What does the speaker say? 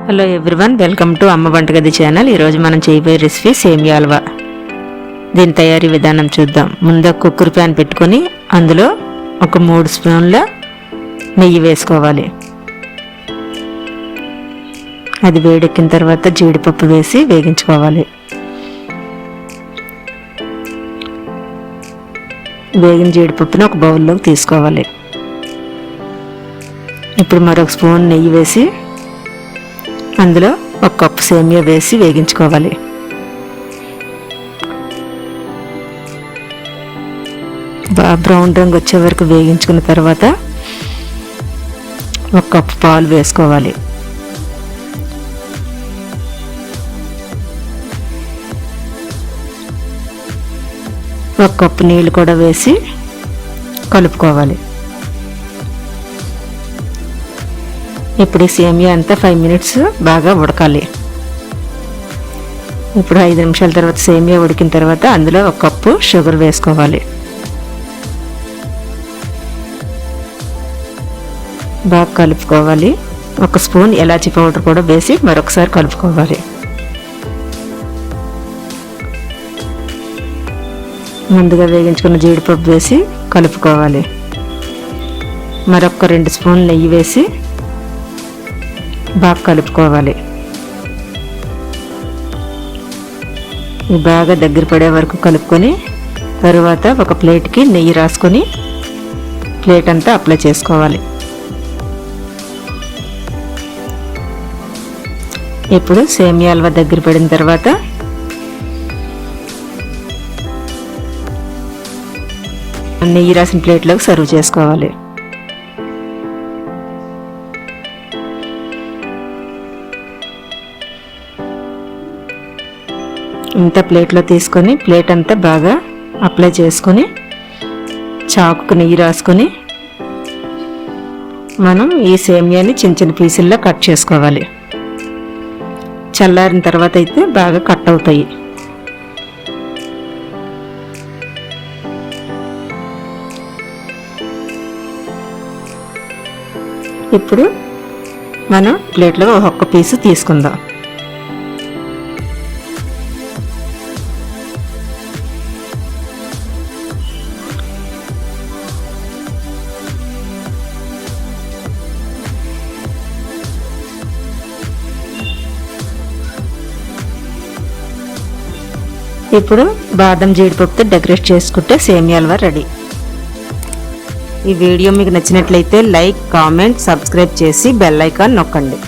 Hello everyone, welcome to అమ్మ వంటగది channel. ఈరోజు మనం చేయబోయే రెసిపీ సేమియా హల్వా. దీని తయారీ విధానం చూద్దాం. ముందు కుక్కర్ ప్యాన్ పెట్టుకొని అందులో ఒక 3 స్పూన్ల నెయ్యి వేసుకోవాలి. అది వేడెక్కిన తర్వాత జీడిపప్పు వేసి వేగించుకోవాలి. వేగిన జీడిపప్పుని ఒక బౌల్లోకి తీసుకోవాలి. ఇప్పుడు మరొక స్పూన్ నెయ్యి వేసి అందులో 1 కప్పు సేమియా వేసి వేగించుకోవాలి. బాగా బ్రౌన్ రంగు వచ్చే వరకు వేగించుకున్న తర్వాత 1 కప్పు పాలు వేసుకోవాలి. ఒక కప్పు నీళ్ళు కూడా వేసి కలుపుకోవాలి. ఇప్పుడు ఈ సేమియా అంతా 5 మినిట్స్ బాగా ఉడకాలి. ఇప్పుడు 5 నిమిషాల తర్వాత సేమియా ఉడికిన తర్వాత అందులో 1 కప్పు షుగర్ వేసుకోవాలి. బాగా కలుపుకోవాలి. 1 స్పూన్ ఇలాచీ పౌడర్ కూడా వేసి మరొకసారి కలుపుకోవాలి. ముందుగా వేగించుకున్న జీడిపప్పు వేసి కలుపుకోవాలి. మరొక 2 స్పూన్లు నెయ్యి వేసి బాగా కలుపుకోవాలి. బాగా దగ్గర పడే వరకు కలుపుకొని తరువాత ఒక ప్లేట్కి నెయ్యి రాసుకొని ప్లేట్ అంతా అప్లై చేసుకోవాలి. ఇప్పుడు సేమియా హల్వా దగ్గర పడిన తర్వాత నెయ్యి రాసిన ప్లేట్లోకి సర్వ్ చేసుకోవాలి. ఇంత ప్లేట్లో తీసుకొని ప్లేట్ అంతా బాగా అప్లై చేసుకొని చాకుకు నెయ్యి రాసుకొని మనం ఈ సేమియాని చిన్న చిన్న పీసుల్లో కట్ చేసుకోవాలి. చల్లారిన తర్వాత అయితే బాగా కట్ అవుతాయి. ఇప్పుడు మనం ప్లేట్లో 1 పీసు తీసుకుందాం. ఇప్పుడు బాదం జీడిపప్పుతో డెకరేట్ చేసుకుంటే సేమియా హల్వా రెడీ. ఈ వీడియో మీకు నచ్చినట్లయితే లైక్, కామెంట్, సబ్స్క్రైబ్ చేసి బెల్ ఐకాన్ నొక్కండి.